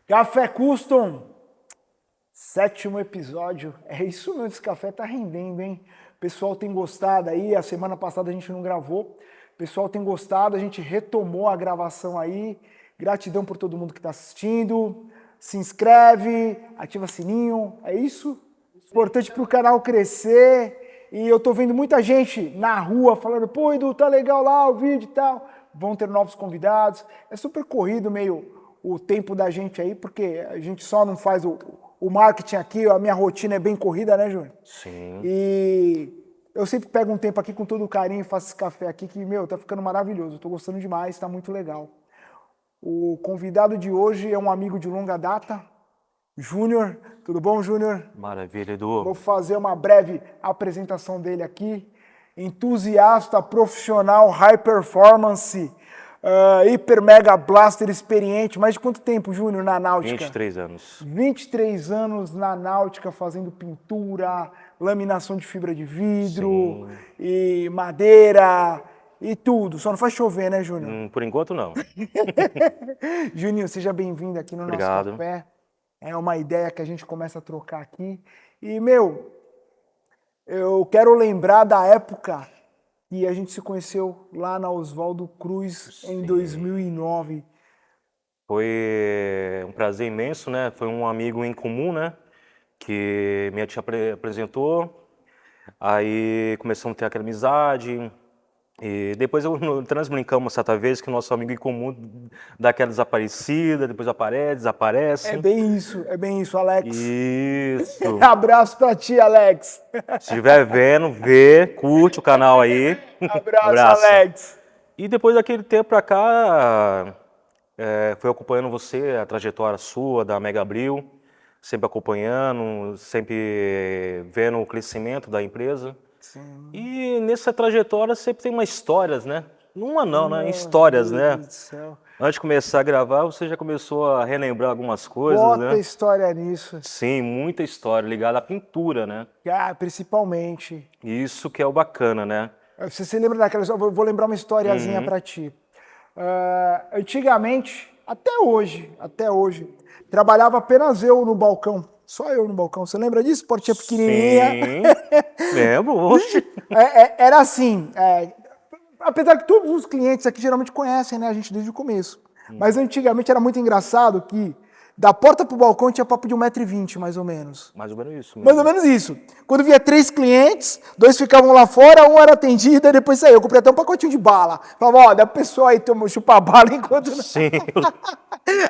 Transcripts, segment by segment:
Café Custom, sétimo episódio. É isso mesmo, esse café tá rendendo, hein? O pessoal tem gostado aí, a semana passada a gente não gravou. O pessoal tem gostado, a gente retomou a gravação aí. Gratidão por todo mundo que tá assistindo. Se inscreve, ativa sininho, é isso? Importante pro canal crescer. E eu tô vendo muita gente na rua falando, pô, Edu, tá legal lá o vídeo e tal. Vão ter novos convidados. É super corrido meio o tempo da gente aí, porque a gente só não faz o marketing aqui, a minha rotina é bem corrida, né, Júnior? Sim. E eu sempre pego um tempo aqui com todo carinho e faço esse café aqui que, meu, tá ficando maravilhoso. Tô gostando demais, tá muito legal. O convidado de hoje é um amigo de longa data, Júnior. Tudo bom, Júnior? Maravilha, Vou Edu. fazer uma breve apresentação dele aqui. Entusiasta, profissional, high performance, hiper mega blaster experiente. Mais de quanto tempo, Júnior, na náutica? 23 anos. 23 anos na náutica fazendo pintura, laminação de fibra de vidro, Sim. e madeira e tudo. Só não faz chover, né, Júnior? Por enquanto, não. Juninho, seja bem-vindo aqui no nosso Obrigado. café. É uma ideia que a gente começa a trocar aqui. E, meu, eu quero lembrar da época que a gente se conheceu lá na Oswaldo Cruz em Sim. 2009. Foi um prazer imenso, né? Foi um amigo em comum, né? Que minha tia apresentou. Aí começamos a ter aquela amizade. E depois nós brincamos certa vez que o nosso amigo em comum dá aquela desaparecida, depois aparece, desaparece. É bem isso, Alex. Isso. Abraço pra ti, Alex. Se estiver vendo, vê, curte o canal aí. Abraço, Abraço. Alex. E depois daquele tempo pra cá, fui acompanhando você, a trajetória sua, da Mega Abril, sempre acompanhando, sempre vendo o crescimento da empresa. Sim. E nessa trajetória sempre tem umas histórias, né? Uma não, né? Meu Histórias, Deus né? do céu. Antes de começar a gravar, você já começou a relembrar algumas coisas, Bota né? história nisso. Sim, muita história ligada à pintura, né? Ah, principalmente. Isso que é o bacana, né? Você se lembra daquela história? Vou lembrar uma historiazinha pra ti. Antigamente, até hoje, trabalhava apenas eu no balcão. Só eu no balcão. Você lembra disso? Portinha pequenininha. Sim, lembro, oxe. Era assim, apesar que todos os clientes aqui geralmente conhecem, né, a gente desde o começo. Mas antigamente era muito engraçado que da porta pro balcão tinha papo de 1,20 m, mais ou menos. Mais ou menos isso Mais ou mesmo. menos isso. Quando via 3 clientes, 2 ficavam lá fora, um era atendido, e depois saiu. Eu comprei até um pacotinho de bala. Falava, ó, dá pro pessoal aí chupar bala enquanto Sim,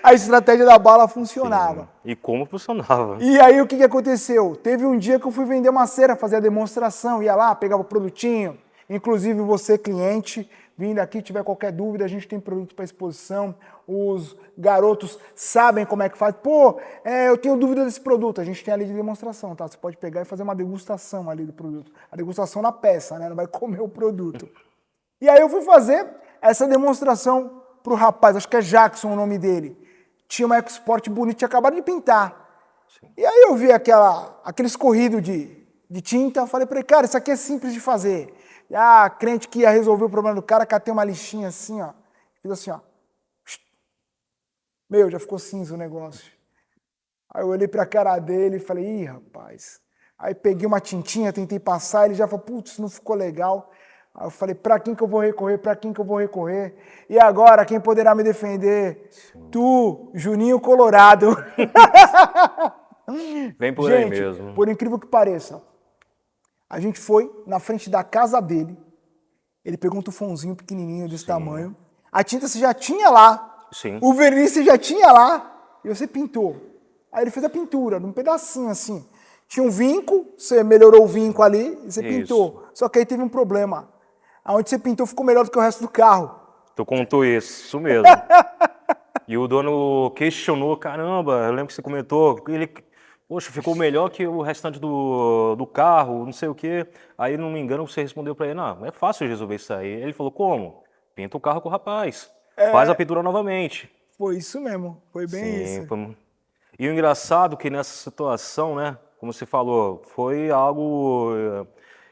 a estratégia da bala funcionava. sim. E como funcionava? E aí o que aconteceu? Teve um dia que eu fui vender uma cera, fazer a demonstração, ia lá, pegava o produtinho, inclusive você cliente, vindo aqui, tiver qualquer dúvida, a gente tem produto para exposição, os garotos sabem como é que faz. Pô, eu tenho dúvida desse produto, a gente tem ali de demonstração, tá? Você pode pegar e fazer uma degustação ali do produto. A degustação na peça, né? Não vai comer o produto. E aí eu fui fazer essa demonstração pro rapaz, acho que é Jackson o nome dele. Tinha uma EcoSport bonita, tinha acabado de pintar. E aí eu vi aquele escorrido de tinta, falei pra ele, cara, isso aqui é simples de fazer. E a crente que ia resolver o problema do cara, catei uma lixinha assim, ó. Fiz assim, ó. Meu, já ficou cinza o negócio. Aí eu olhei pra cara dele e falei, ih, rapaz. Aí peguei uma tintinha, tentei passar, ele já falou, putz, não ficou legal. Aí eu falei, pra quem que eu vou recorrer? Pra quem que eu vou recorrer? E agora, quem poderá me defender? Sim. Tu, Juninho Colorado. Vem por aí Gente, mesmo. por incrível que pareça, a gente foi na frente da casa dele, ele pegou um tufãozinho pequenininho desse tamanho, a tinta você já tinha lá, Sim. o verniz você já tinha lá, e você pintou. Aí ele fez a pintura, num pedacinho assim. Tinha um vinco, você melhorou o vinco ali, e você Isso. pintou. Só que aí teve um problema. Aonde você pintou ficou melhor do que o resto do carro. Tu contou isso mesmo. E o dono questionou, caramba, eu lembro que você comentou, ele, poxa, ficou melhor que o restante do carro, não sei o quê. Aí, não me engano, você respondeu pra ele, não, é fácil de resolver isso aí. Ele falou, como? Pinta o carro com o rapaz, faz a pintura novamente. Foi isso mesmo, foi bem isso. Sim, e o engraçado é que nessa situação, né, como você falou, foi algo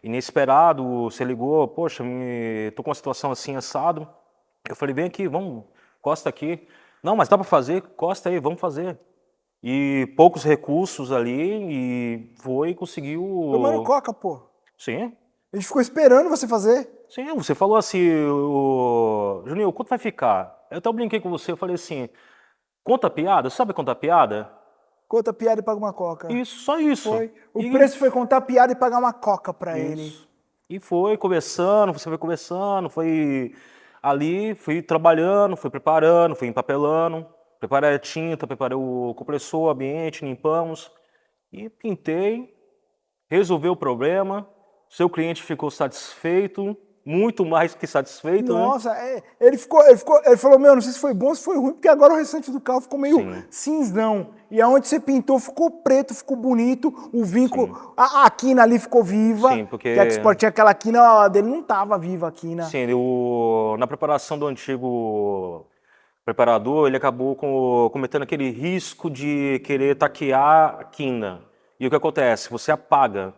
inesperado, você ligou, poxa, tô com uma situação assim, assado. Eu falei, vem aqui, vamos, costa aqui. Não, mas dá pra fazer? Costa aí, vamos fazer. e poucos recursos ali e foi e conseguiu. Tomando coca, pô. Sim, A gente ficou esperando você fazer. sim, você falou assim, Juninho, quanto vai ficar? Eu até brinquei com você, eu falei assim, conta piada, sabe contar piada? Conta a piada e paga uma coca. Isso, só isso. Foi. O E preço foi contar a piada e pagar uma coca pra ele. isso. E foi conversando, você foi conversando, foi ali, fui trabalhando, fui preparando, fui empapelando, preparei a tinta, preparei o compressor, o ambiente, limpamos e pintei, resolveu o problema, seu cliente ficou satisfeito, muito mais que satisfeito, né? Nossa, ele falou, meu, não sei se foi bom ou se foi ruim, porque agora o restante do carro ficou meio Sim. cinzão. E aonde você pintou ficou preto, ficou bonito, o vinco, Sim. a quina ali ficou viva. Sim, porque- Que a Export tinha aquela quina, a dele não tava viva a quina. Sim, na preparação do antigo preparador, ele acabou cometendo aquele risco de querer taquear a quina. E o que acontece? Você apaga.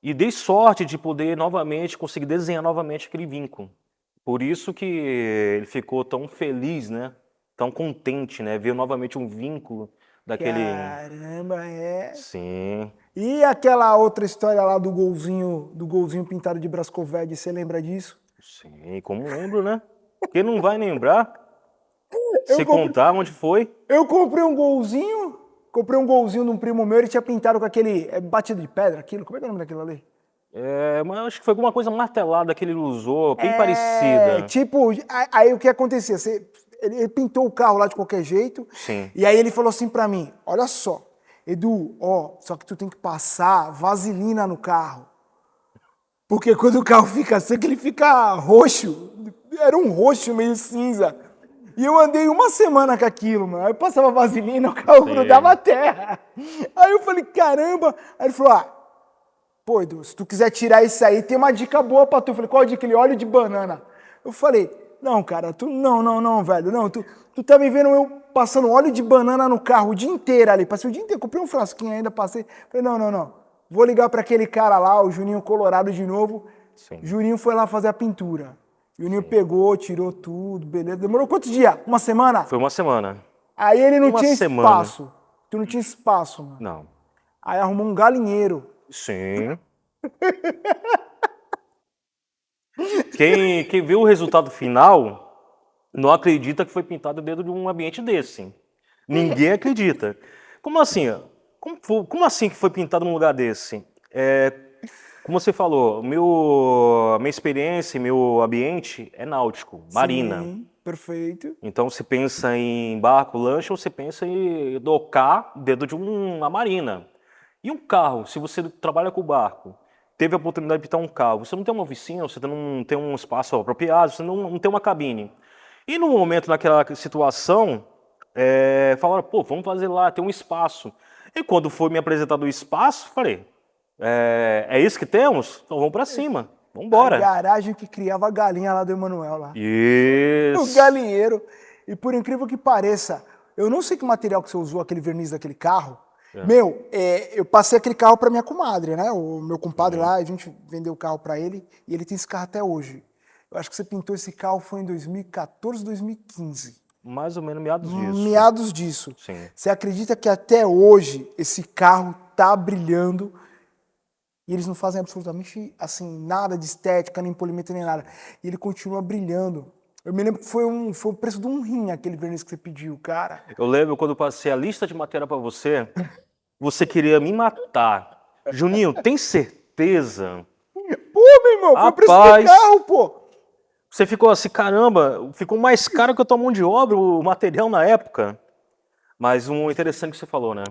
E dei sorte de poder novamente conseguir desenhar novamente aquele vinco. Por isso que ele ficou tão feliz, né? Tão contente, né? Ver novamente um vínculo daquele. Caramba, é. Sim, E aquela outra história lá do golzinho pintado de Brascoved, você lembra disso? sim, como lembro, né? Quem não vai lembrar? Eu Se comprei, contar onde foi? eu comprei um golzinho de um primo meu, ele tinha pintado com aquele batido de pedra, aquilo, como é que é o nome daquilo ali? Mas eu acho que foi alguma coisa martelada que ele usou, bem É, parecida. tipo, aí o que acontecia? Ele pintou o carro lá de qualquer jeito, Sim. e aí ele falou assim pra mim, olha só, Edu, ó, só que tu tem que passar vaselina no carro. Porque quando o carro fica seco, ele fica roxo. Era um roxo meio cinza. E eu andei uma semana com aquilo, mano. Aí eu passava vaselina, o carro grudava a terra. Aí eu falei, caramba. Aí ele falou, pô, Edu, se tu quiser tirar isso aí, tem uma dica boa pra tu. Eu falei, qual a dica? Ele, óleo de banana. Eu falei, não, cara, não, velho. Não, tu tá me vendo eu passando óleo de banana no carro o dia inteiro ali. Passei o dia inteiro, comprei um frasquinho ainda, passei. Falei, não. Vou ligar pra aquele cara lá, o Juninho Colorado de novo. Sim. Juninho foi lá fazer a pintura. Juninho pegou, tirou tudo, beleza. Demorou quantos dias? Uma semana? Foi uma semana. Aí ele não Uma tinha semana. espaço. Tu não tinha espaço, mano. Não. Aí arrumou um galinheiro. Sim. Quem viu o resultado final não acredita que foi pintado dentro de um ambiente desse. Ninguém acredita. Como assim? Como assim que foi pintado num lugar desse? Como você falou, minha experiência, meu ambiente é náutico, marina. Sim, perfeito. Então você pensa em barco, lancha, ou você pensa em docar dentro de uma marina. E um carro, se você trabalha com barco, teve a oportunidade de pintar um carro, você não tem uma oficina, você não tem um espaço apropriado, você não tem uma cabine. E no momento, naquela situação, falaram, pô, vamos fazer lá, tem um espaço. E quando foi me apresentado o espaço, falei, é isso que temos? Então vamos para cima, vamos A embora. garagem que criava a galinha lá do Emanuel lá. O Isso. galinheiro. E por incrível que pareça, eu não sei que material que você usou, aquele verniz daquele carro. Meu, eu passei aquele carro pra minha comadre, né? O meu compadre lá, a gente vendeu o carro pra ele e ele tem esse carro até hoje. Eu acho que você pintou esse carro foi em 2014, 2015. Mais ou menos meados disso. Meados disso. Sim. Você acredita que até hoje esse carro tá brilhando e eles não fazem absolutamente assim nada de estética, nem polimento, nem nada. E ele continua brilhando. Eu me lembro que foi o preço de um rim aquele verniz que você pediu, cara. Eu lembro quando eu passei a lista de matéria pra você, você queria me matar. Juninho, tem certeza? Pô, meu irmão, foi o preço do Rapaz. carro, pô. Você ficou assim, caramba, ficou mais caro que a tua mão de obra, o material na época. Mas um interessante que você falou, né?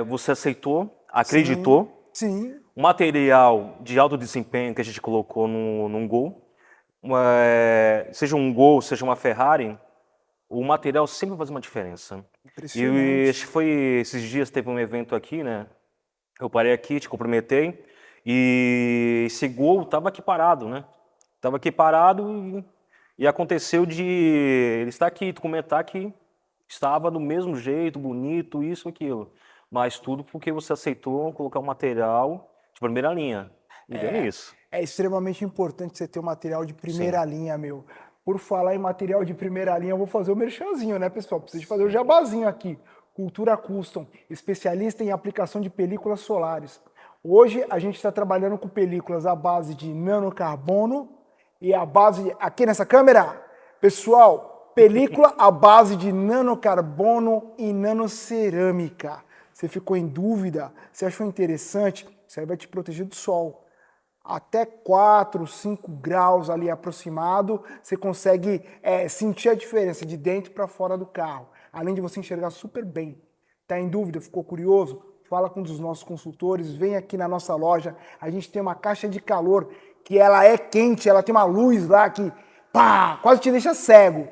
Você aceitou, acreditou. Sim. O material de alto desempenho que a gente colocou num Gol, seja um Gol, seja uma Ferrari, o material sempre faz uma diferença. Impressionante. E acho que foi esses dias teve um evento aqui, né? Eu parei aqui, te cumprimentei e esse Gol tava aqui parado, né? Tava aqui parado e aconteceu de ele estar aqui, tu comentar que estava do mesmo jeito, bonito, isso, aquilo. Mas tudo porque você aceitou colocar um material de primeira linha. E deu nisso. É extremamente importante você ter um material de primeira linha, meu. Por falar em material de primeira linha, eu vou fazer o merchanzinho, né, pessoal? Preciso fazer o jabazinho aqui. Cultura Custom, especialista em aplicação de películas solares. Hoje a gente está trabalhando com películas à base de nanocarbono e à base, aqui nessa câmera, pessoal, película à base de nanocarbono e nanocerâmica. Você ficou em dúvida? Você achou interessante? Isso aí vai te proteger do sol. Até 4, 5 graus ali aproximado, você consegue sentir a diferença de dentro para fora do carro. Além de você enxergar super bem. Tá em dúvida? Ficou curioso? Fala com um dos nossos consultores, vem aqui na nossa loja. A gente tem uma caixa de calor que ela é quente, ela tem uma luz lá que pá, quase te deixa cego.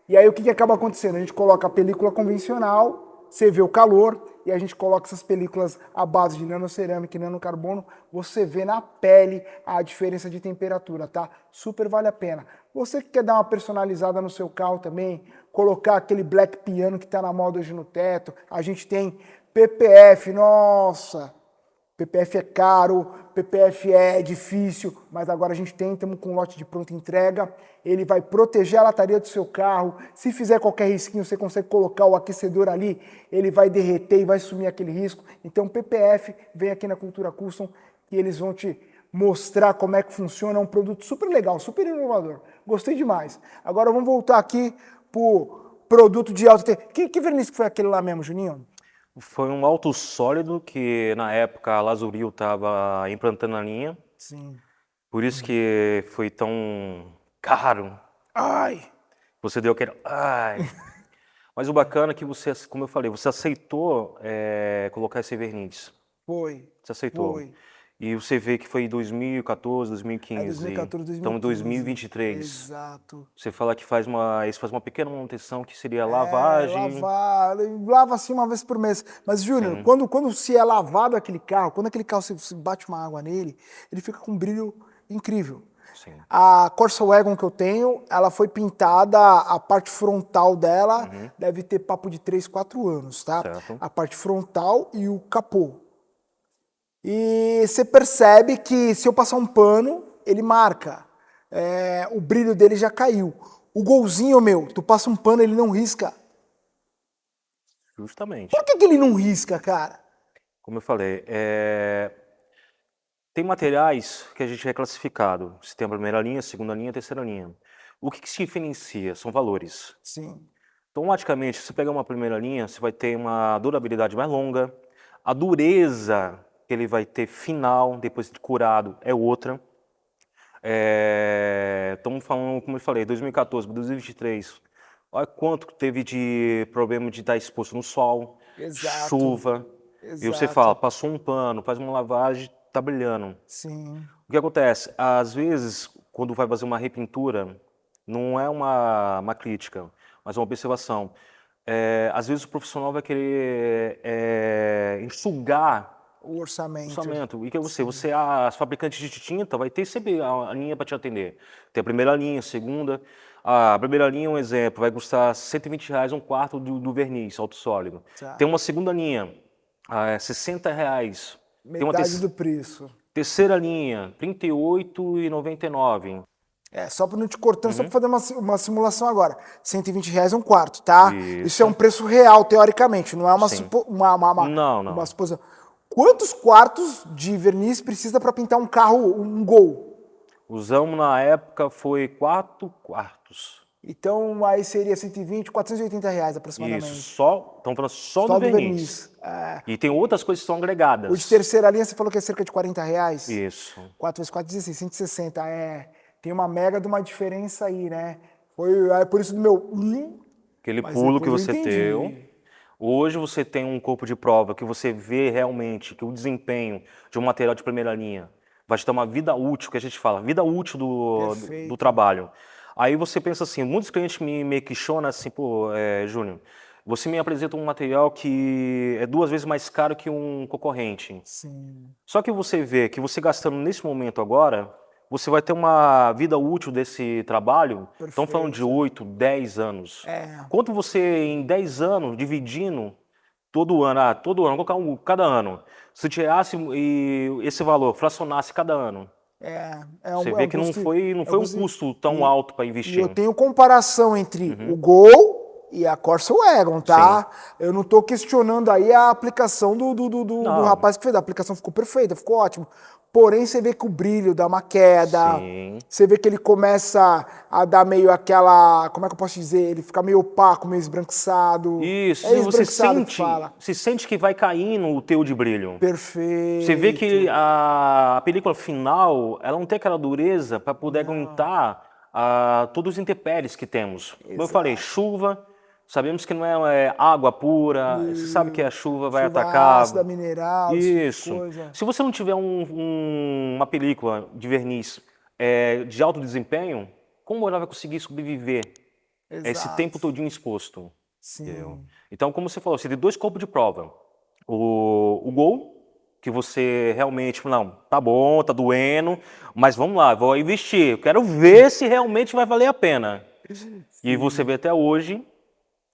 E aí o que acaba acontecendo? A gente coloca a película convencional, você vê o calor, e a gente coloca essas películas à base de nanocerâmica e nanocarbono, você vê na pele a diferença de temperatura, tá? Super vale a pena. Você que quer dar uma personalizada no seu carro também, colocar aquele black piano que está na moda hoje no teto, a gente tem PPF, nossa, PPF é caro, PPF é difícil, mas agora a gente estamos com um lote de pronta entrega, ele vai proteger a lataria do seu carro, se fizer qualquer risquinho você consegue colocar o aquecedor ali, ele vai derreter e vai sumir aquele risco, então PPF, vem aqui na Cultura Custom e eles vão te mostrar como é que funciona, é um produto super legal, super inovador, gostei demais. Agora vamos voltar aqui pro produto de alta... Que verniz que foi aquele lá mesmo, Juninho? Foi um alto sólido que na época a Lazuril estava implantando a linha. Sim. Por isso que foi tão caro. Ai! Você deu aquele... Ai! Mas o bacana é que você, como eu falei, você aceitou colocar esse verniz. Foi. Você aceitou. Foi. E você vê que foi em 2014, 2015. 2014, 2015. Então, 2023. Exato. Você fala que faz uma pequena manutenção, que seria lavagem. Lava assim uma vez por mês. Mas, Júnior, quando se é lavado aquele carro, quando aquele carro se bate uma água nele, ele fica com um brilho incrível. Sim. A Corsa Wagon que eu tenho, ela foi pintada, a parte frontal dela deve ter papo de 3, 4 anos, tá? Certo. A parte frontal e o capô. E você percebe que se eu passar um pano, ele marca. O brilho dele já caiu. O golzinho, meu, tu passa um pano, ele não risca. Justamente. Por que ele não risca, cara? Como eu falei, tem materiais que a gente é classificado. Você tem a primeira linha, segunda linha, terceira linha. O que se diferencia são valores. Sim. Então, automaticamente, se você pegar uma primeira linha, você vai ter uma durabilidade mais longa. A dureza que ele vai ter final, depois de curado, é outra. Estamos falando, como eu falei, 2014 para 2023. Olha quanto teve de problema de estar exposto no sol, Exato. chuva. E você fala, passou um pano, faz uma lavagem, tá brilhando. Sim. O que acontece? Às vezes, quando vai fazer uma repintura, não é uma crítica, mas uma observação. Às vezes o profissional vai querer enxugar O orçamento. E que você as fabricantes de tinta vai ter sempre a linha para te atender. Tem a primeira linha, a segunda. A primeira linha, um exemplo, vai custar R$120 um quarto do verniz alto sólido. Tá. Tem uma segunda linha, R$60. Metade do preço. Terceira linha, R$38,99. Só para não te cortando, só para fazer uma simulação agora. R$120 um quarto, tá? Isso é um preço real, teoricamente, não é uma suposição. Quantos quartos de verniz precisa para pintar um carro, um Gol? Usamos na época, foi 4 quartos. Então aí seria 120, R$480 aproximadamente. Isso, estamos falando só do verniz. E tem outras coisas que são agregadas. O de terceira linha você falou que é cerca de R$40? Isso. 4 vezes 4, 16, 160. Tem uma mega de uma diferença aí, né? Por isso do meu... Aquele pulo que você deu. Hoje você tem um corpo de prova que você vê realmente que o desempenho de um material de primeira linha vai te dar uma vida útil, que a gente fala, vida útil do trabalho. Aí você pensa assim, muitos clientes me questionam assim, pô, Júnior, você me apresenta um material que é 2 vezes mais caro que um concorrente. Sim. Só que você vê que você gastando nesse momento agora, você vai ter uma vida útil desse trabalho, estamos falando de 8, 10 anos. Quanto você, em 10 anos, dividindo todo ano, vou colocar cada ano, se tirasse esse valor, fracionasse cada ano, você vê que não foi um custo tão alto para investir. E eu tenho comparação entre o Gol e a Corsa Wagon, tá? Eu não tô questionando aí a aplicação do Não. rapaz que fez. A aplicação ficou perfeita, ficou ótimo. Porém, você vê que o brilho dá uma queda. Sim. Você vê que ele começa a dar meio aquela... Como é que eu posso dizer? Ele fica meio opaco, meio esbranquiçado. Isso, É você esbranquiçado que fala. sente que vai caindo o teu de brilho. Perfeito. Você vê que a película final, ela não tem aquela dureza para poder aguentar todos os intempéries que temos. Como eu falei, chuva, sabemos que não é água pura, você sabe que a chuva vai Chuva atacar. ácida, mineral, esse tipo de Isso. coisa. Se você não tiver uma película de verniz de alto desempenho, como ela vai conseguir sobreviver a esse Exato. tempo todinho exposto? Sim. Então, como você falou, você tem dois corpos de prova. O Gol, que você realmente, não, tá bom, tá doendo, mas vamos lá, vou investir. Eu quero ver se realmente vai valer a pena. E você vê até hoje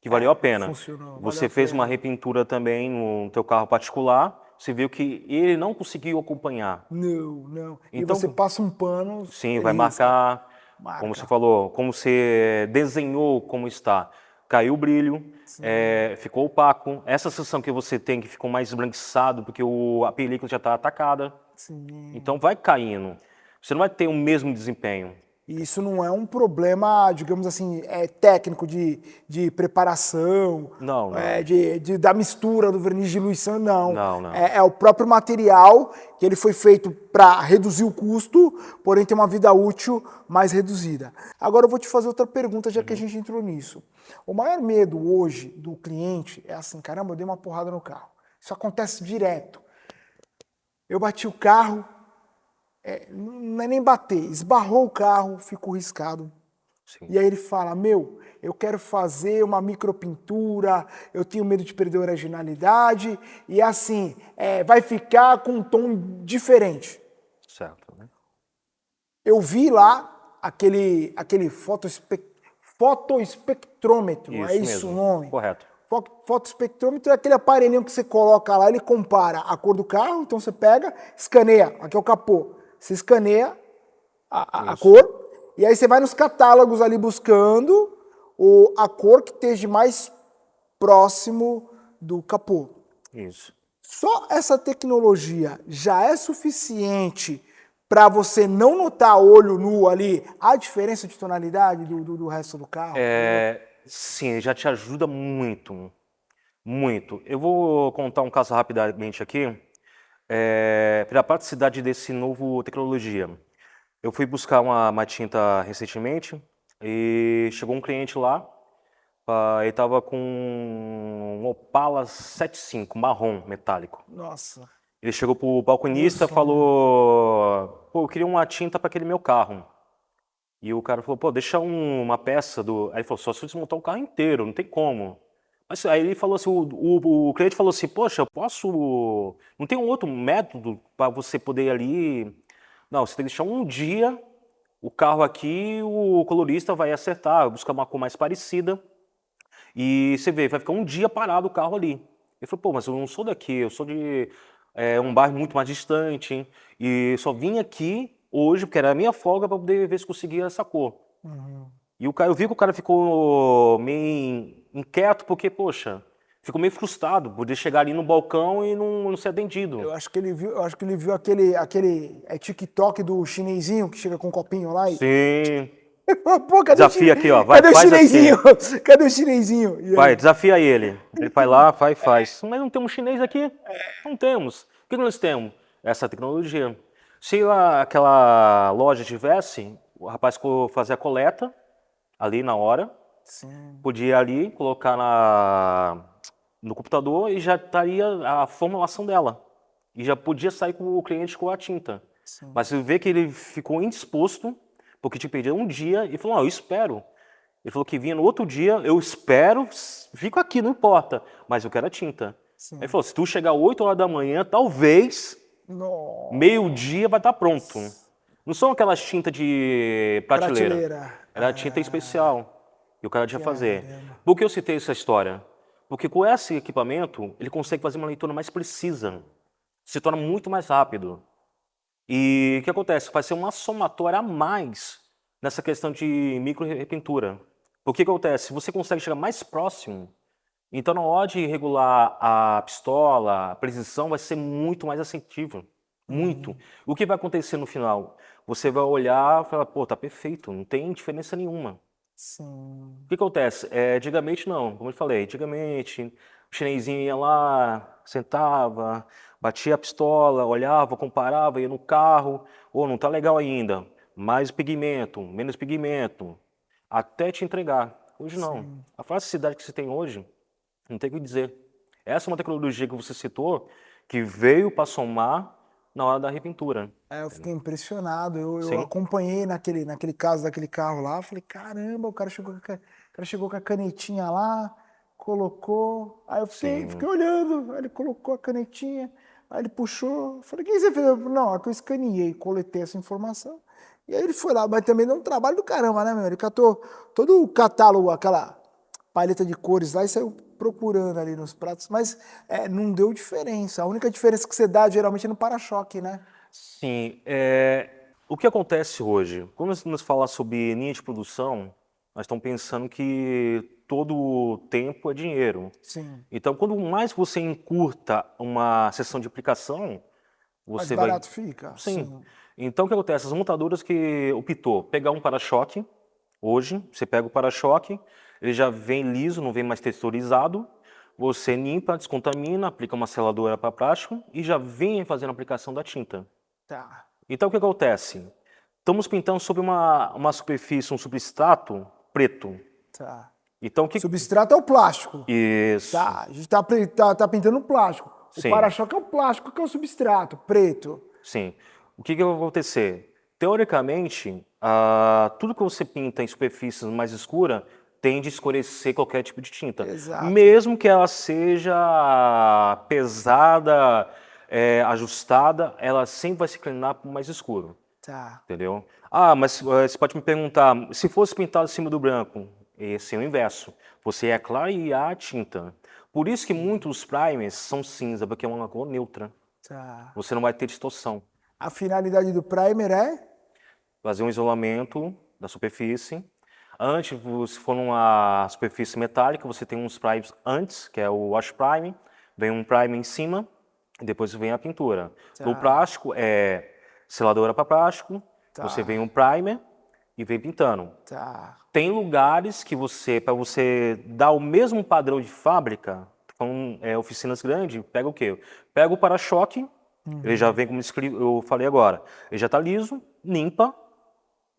que valeu a pena. Funcionou, Você valeu a fez pena. uma repintura também no teu carro particular, você viu que ele não conseguiu acompanhar. Não. E Então, você passa um pano, sim, ele vai risca. marcar, Marca. como você falou, como você desenhou como está. Caiu o brilho, ficou opaco. Essa sensação que você tem que ficou mais esbranquiçado porque a película já está atacada. Sim. Então vai caindo. Você não vai ter o mesmo desempenho. E isso não é um problema, digamos assim, técnico de preparação, Não, não. da mistura do verniz de diluição, não. Não. É o próprio material que ele foi feito para reduzir o custo, porém tem uma vida útil mais reduzida. Agora eu vou te fazer outra pergunta, já que a gente entrou nisso. O maior medo hoje do cliente é assim, caramba, eu dei uma porrada no carro. Isso acontece direto. Eu bati o carro, não é nem bater, esbarrou o carro, ficou riscado. Sim. E aí ele fala, eu quero fazer uma micropintura, eu tenho medo de perder a originalidade, e assim, vai ficar com um tom diferente. Certo, né? Eu vi lá aquele fotoespectrômetro, é isso o mesmo. nome? Correto. Fotoespectrômetro é aquele aparelhinho que você coloca lá, ele compara a cor do carro, então você pega, escaneia, aqui é o capô, você escaneia a cor, e aí você vai nos catálogos ali buscando a cor que esteja mais próximo do capô. Isso. Só essa tecnologia já é suficiente para você não notar a olho nu ali a diferença de tonalidade do resto do carro? Sim, já te ajuda muito. Muito. Eu vou contar um caso rapidamente aqui. Pela praticidade desse novo tecnologia. Eu fui buscar uma tinta recentemente e chegou um cliente lá, ele estava com um Opala 75, marrom, metálico. Nossa. Ele chegou pro balconista e falou, pô, eu queria uma tinta para aquele meu carro. E o cara falou, pô, deixa uma peça do... Aí ele falou, só se eu desmontar o carro inteiro, não tem como. Mas aí ele falou assim, o cliente falou assim, poxa, eu posso... Não tem um outro método para você poder ir ali... Não, você tem que deixar um dia o carro aqui, o colorista vai acertar, buscar uma cor mais parecida. E você vê, vai ficar um dia parado o carro ali. Ele falou, pô, mas eu não sou daqui, eu sou de um bairro muito mais distante. E só vim aqui hoje, porque era a minha folga, para poder ver se conseguia essa cor. E eu vi que o cara ficou meio inquieto, porque, poxa, ficou meio frustrado por ele chegar ali no balcão e não ser atendido. Eu acho que ele viu aquele TikTok do chinesinho que chega com um copinho lá e... Sim. Pô, Desafia aqui, ó. Vai, cadê o faz chinesinho? assim. Cadê o chinesinho? E aí? Vai, desafia ele. Ele vai lá, faz. Mas não temos chinês aqui? Não temos. O que nós temos? Essa tecnologia. Se lá aquela loja tivesse, o rapaz fazia a coleta ali na hora, Sim. podia ir ali, colocar no computador e já estaria a formulação dela. E já podia sair com o cliente com a tinta. Sim. Mas você vê que ele ficou indisposto, porque te pediu um dia e falou, não, eu espero. Ele falou que vinha no outro dia, eu espero, fico aqui, não importa, mas eu quero a tinta. Sim. Aí ele falou, se tu chegar 8 horas da manhã, talvez, meio-dia vai estar pronto. Não são aquelas tintas de prateleira. Era tinta especial. E o cara tinha que fazer. Por que eu citei essa história? Porque com esse equipamento, ele consegue fazer uma leitura mais precisa. Se torna muito mais rápido. E o que acontece? Vai ser uma somatória a mais nessa questão de micro repintura. O que acontece? Se você consegue chegar mais próximo, então na hora de regular a pistola, a precisão vai ser muito mais assertiva. Muito. O que vai acontecer no final? Você vai olhar e falar, pô, tá perfeito, não tem diferença nenhuma. Sim. O que acontece? Antigamente não, como eu falei, antigamente o chinesinho ia lá, sentava, batia a pistola, olhava, comparava, ia no carro, ou não tá legal ainda, mais pigmento, menos pigmento, até te entregar. Hoje não. Sim. A facilidade que você tem hoje, não tem o que dizer. Essa é uma tecnologia que você citou, que veio para somar na hora da repintura. Eu fiquei impressionado. Eu Sim, acompanhei naquele caso daquele carro lá. Falei, caramba, o cara chegou com a canetinha lá, colocou. Aí eu fiquei sim. olhando. Aí ele colocou a canetinha, aí ele puxou. Falei, o que você fez? Eu falei, não, é que eu escaneei, coletei essa informação. E aí ele foi lá, mas também deu um trabalho do caramba, né, meu? Ele catou todo o catálogo, aquela paleta de cores lá e saiu procurando ali nos pratos, mas não deu diferença. A única diferença que você dá geralmente é no para-choque, né? Sim, o que acontece hoje? Quando nós vamos falar sobre linha de produção, nós estamos pensando que todo tempo é dinheiro. Sim. Então, quando mais você encurta uma sessão de aplicação, Mais você vai. barato fica? Sim. Sim. Então, o que acontece? As montadoras que optou pegar um para-choque, hoje, você pega o para-choque, ele já vem liso, não vem mais texturizado, você limpa, descontamina, aplica uma seladora para plástico e já vem fazendo a aplicação da tinta. Tá. Então, o que acontece? Estamos pintando sobre uma superfície, um substrato preto. Tá. Então, o que. Substrato é o plástico. Isso. Tá. A gente tá pintando o plástico. O Sim, para-choque é o plástico, que é o substrato, preto. sim. O que vai acontecer? Teoricamente, tudo que você pinta em superfícies mais escuras tende a escurecer qualquer tipo de tinta. Exato. Mesmo que ela seja pesada, ajustada, ela sempre vai se inclinar para o mais escuro. Tá. Entendeu? Ah, mas você pode me perguntar, se fosse pintado em cima do branco, esse é o inverso. Você ia clarear a tinta. Por isso que muitos primers são cinza, porque é uma cor neutra. Tá. Você não vai ter distorção. A finalidade do primer é? Fazer um isolamento da superfície. Antes, se for numa superfície metálica, você tem uns primers antes, que é o wash prime, vem um primer em cima, e depois vem a pintura. No Tá. plástico, é seladora para plástico, você vem Tá. um primer e vem pintando. Tá. Tem lugares que para você dar o mesmo padrão de fábrica, oficinas grandes, pega o quê? Pega o para-choque, ele já vem como eu falei agora, ele já está liso, limpa,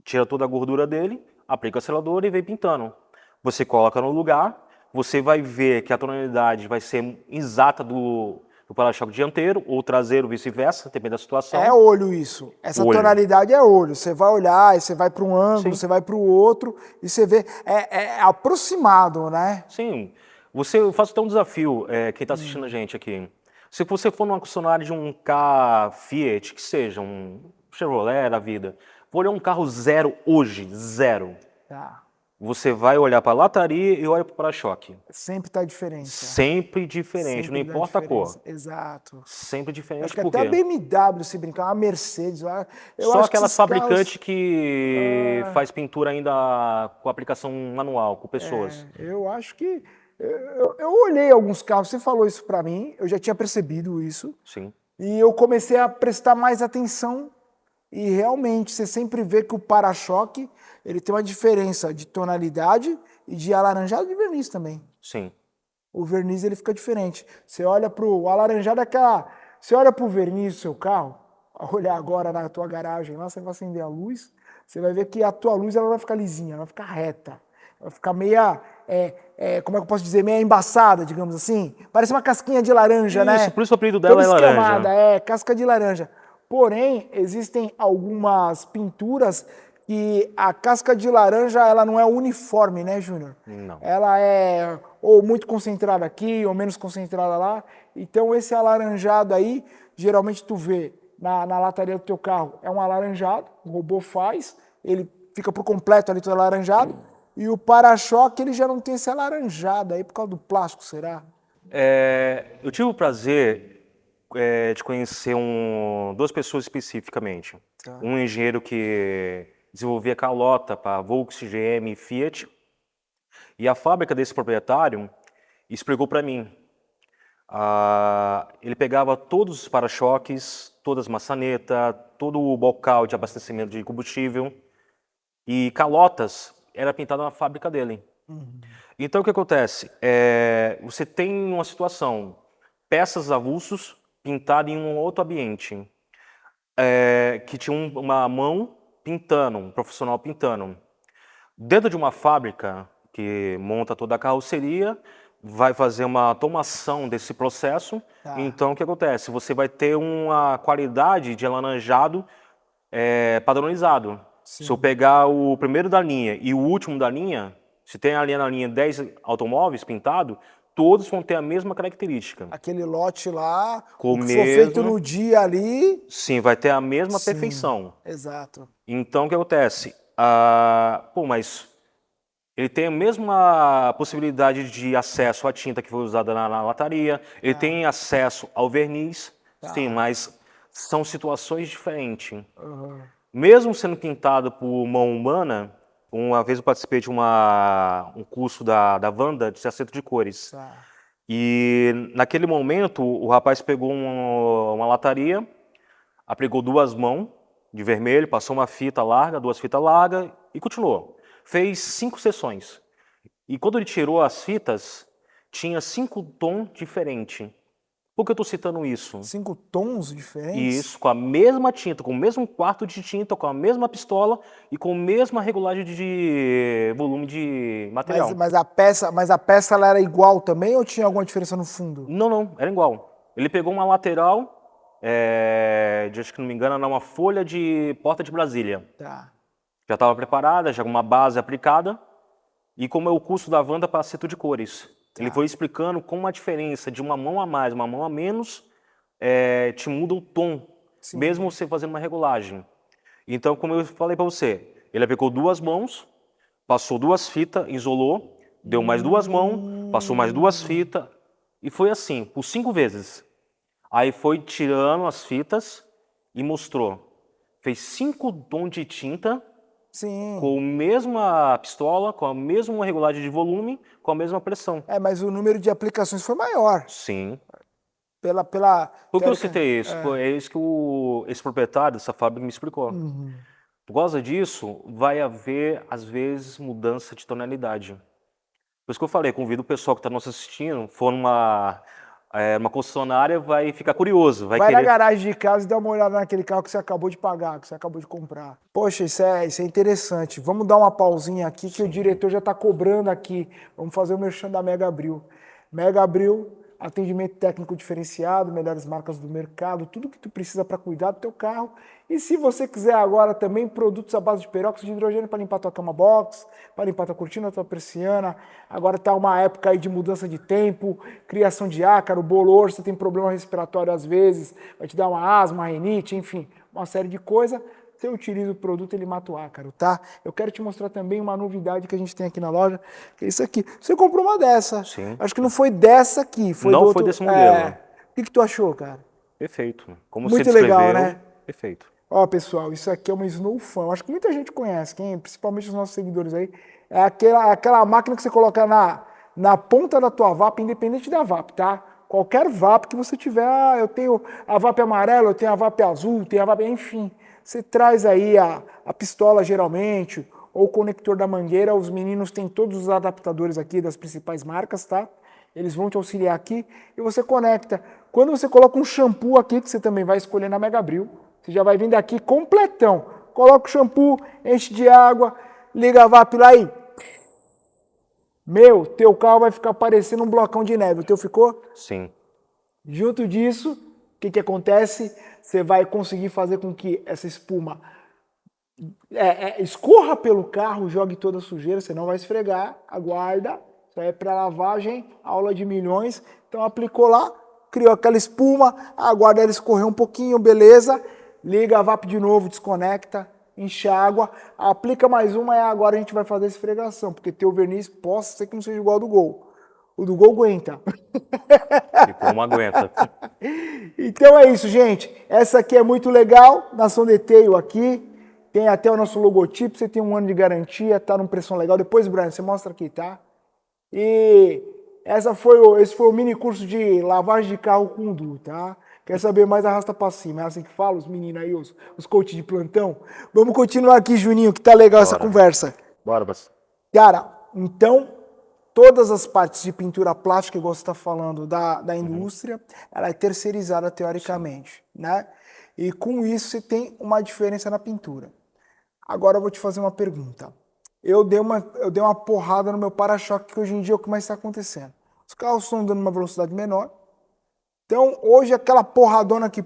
tira toda a gordura dele, aplica a seladora e vem pintando. Você coloca no lugar, você vai ver que a tonalidade vai ser exata do para-choque dianteiro ou traseiro, vice-versa, depende da É situação. olho isso. Essa Olho. tonalidade é olho. Você vai olhar, aí você vai para um ângulo, Sim. você vai para o outro e você vê. É aproximado, né? Sim, eu faço até um desafio, quem está assistindo a gente aqui. Se você for numa concessionária de um carro Fiat, que seja, um Chevrolet da vida, for olhar um carro zero hoje, zero, Tá. você vai olhar para a lataria e olha para o para-choque. Sempre tá diferença. Sempre diferente, não Sempre dá importa a diferença. cor. Exato. Sempre Acho diferente, que por até a quê? BMW, se brincar, a Mercedes, eu Só acho que aquelas esses fabricantes carros. que faz pintura ainda com aplicação manual, com pessoas. Eu acho que. Eu olhei alguns carros, você falou isso para mim, eu já tinha percebido isso. Sim, E eu comecei a prestar mais atenção e realmente você sempre vê que o para-choque ele tem uma diferença de tonalidade e de alaranjado de verniz também. sim. O verniz ele fica diferente. Você olha pro alaranjado é aquela, você olha pro verniz do seu carro, a olhar agora na tua garagem lá, você vai acender a luz, você vai ver que a tua luz ela vai ficar lisinha, ela vai ficar reta, vai ficar meia, como é que eu posso dizer, meia embaçada, digamos assim. Parece uma casquinha de laranja, Isso, né? por isso o apelido Toda dela é esquemada, laranja. casca de laranja. Porém, existem algumas pinturas que a casca de laranja ela não é uniforme, né, Júnior? Não. Ela é ou muito concentrada aqui ou menos concentrada lá. Então esse alaranjado aí, geralmente tu vê na lataria do teu carro, é um alaranjado, o robô faz, ele fica por completo ali todo alaranjado, e o para-choque ele já não tem esse alaranjado aí por causa do plástico, será? Eu tive o prazer de conhecer duas pessoas especificamente. Tá. Um engenheiro que desenvolvia calota para Volkswagen, GM e Fiat, E a fábrica desse proprietário explicou para mim. Ele pegava todos os para-choques, todas as maçanetas, todo o bocal de abastecimento de combustível e calotas era pintado na fábrica dele. Então o que acontece? Você tem uma situação, peças avulsos pintadas em um outro ambiente, que tinha uma mão pintando, um profissional pintando. Dentro de uma fábrica que monta toda a carroceria, vai fazer uma automação desse processo. Tá. Então, o que acontece? Você vai ter uma qualidade de alaranjado padronizado. Sim. Se eu pegar o primeiro da linha e o último da linha, se tem ali na linha 10 automóveis pintados, todos vão ter a mesma característica. Aquele lote lá, Com o que for feito mesmo- no dia ali. Sim, vai ter a mesma Sim, perfeição. Exato. Então, o que acontece? Mas ele tem a mesma possibilidade de acesso à tinta que foi usada na lataria, ele tem acesso ao verniz, sim, mas são situações diferentes. Uhum. Mesmo sendo pintado por mão humana, uma vez eu participei de um curso da Wanda de acerto de cores. Tá. E naquele momento o rapaz pegou uma lataria, aplicou 2 mãos de vermelho, passou uma fita larga, 2 fitas largas e continuou. Fez 5 sessões. E quando ele tirou as fitas, tinha 5 tons diferentes. Por que eu estou citando isso? 5 tons diferentes? Isso, com a mesma tinta, com o mesmo quarto de tinta, com a mesma pistola e com a mesma regulagem de volume de material. Mas a peça ela era igual também ou tinha alguma diferença no fundo? Não, era igual. Ele pegou uma lateral, acho que não me engano, era uma folha de porta de Brasília. Tá. Já estava preparada, já com uma base aplicada. E como é o curso da Wanda para acerto de cores. Ele foi explicando como a diferença de uma mão a mais, uma mão a menos, te muda o tom, Sim. mesmo você fazendo uma regulagem. Então, como eu falei para você, ele aplicou 2 mãos, passou 2 fitas, isolou, deu mais 2 mãos, passou mais 2 fitas, e foi assim, por 5 vezes. Aí foi tirando as fitas e mostrou. Fez 5 tons de tinta, Sim. com a mesma pistola, com a mesma regulagem de volume, com a mesma pressão. Mas o número de aplicações foi maior. Sim. Por que eu citei isso? É isso que esse proprietário dessa fábrica me explicou. Por causa disso, vai haver, às vezes, mudança de tonalidade. Por isso que eu falei, convido o pessoal que está nos assistindo, for numa concessionária, vai ficar curioso. Vai na garagem de casa e dá uma olhada naquele carro que você acabou de pagar, que você acabou de comprar. Poxa, isso é interessante. Vamos dar uma pausinha aqui que o diretor já está cobrando aqui. Vamos fazer o merchan da Mega Abril. Mega Abril, atendimento técnico diferenciado, melhores marcas do mercado, tudo que tu precisa para cuidar do teu carro. E se você quiser agora também produtos à base de peróxido de hidrogênio para limpar tua cama box, para limpar tua cortina, tua persiana. Agora tá uma época aí de mudança de tempo, criação de ácaro, bolor, você tem problema respiratório às vezes, vai te dar uma asma, uma rinite, enfim, uma série de coisas. Você utiliza o produto, ele mata o ácaro, tá? Eu quero te mostrar também uma novidade que a gente tem aqui na loja, que é isso aqui. Você comprou uma dessa. Sim. Acho que não foi dessa aqui. Foi não foi desse modelo. O que tu achou, cara? Perfeito. Como Muito você descreveu, legal, né? Perfeito. Ó, pessoal, isso aqui é uma Snow Fan. Acho que muita gente conhece, principalmente os nossos seguidores aí. É aquela máquina que você coloca na ponta da tua VAP, independente da VAP, tá? Qualquer VAP que você tiver, eu tenho a VAP amarela, eu tenho a VAP azul, tenho a VAP, enfim. Você traz aí a pistola geralmente, ou o conector da mangueira, os meninos têm todos os adaptadores aqui das principais marcas, tá? Eles vão te auxiliar aqui e você conecta. Quando você coloca um shampoo aqui, que você também vai escolher na Mega Abril, você já vai vir daqui completão. Coloca o shampoo, enche de água, liga a VAP lá e... teu carro vai ficar parecendo um blocão de neve. O teu ficou? Sim. Junto disso, o que acontece? Você vai conseguir fazer com que essa espuma escorra pelo carro, jogue toda a sujeira, você não vai esfregar, aguarda. Isso aí é para lavagem, aula de milhões. Então aplicou lá, criou aquela espuma, aguarda ela escorrer um pouquinho, beleza. Liga a VAP de novo, desconecta, enxágua, aplica mais uma e agora a gente vai fazer a esfregação, porque teu verniz possa ser que não seja igual ao do Gol. O do Gol aguenta. E como aguenta. Então é isso, gente. Essa aqui é muito legal, Nação Detail aqui. Tem até o nosso logotipo, você tem 1 ano de garantia, tá num preço legal. Depois, Brian, você mostra aqui, tá? E esse foi o mini curso de lavagem de carro com o Du, tá? Quer saber mais, arrasta pra cima. É assim que fala, os meninos aí, os coaches de plantão. Vamos continuar aqui, Juninho, que tá legal essa conversa. Bora, Bas. Cara, então, todas as partes de pintura plástica, igual você está falando, da indústria, ela é terceirizada teoricamente, né? E com isso você tem uma diferença na pintura. Agora eu vou te fazer uma pergunta. Eu dei uma porrada no meu para-choque, que hoje em dia é o que mais está acontecendo. Os carros estão andando numa velocidade menor. Então, hoje aquela porradona que,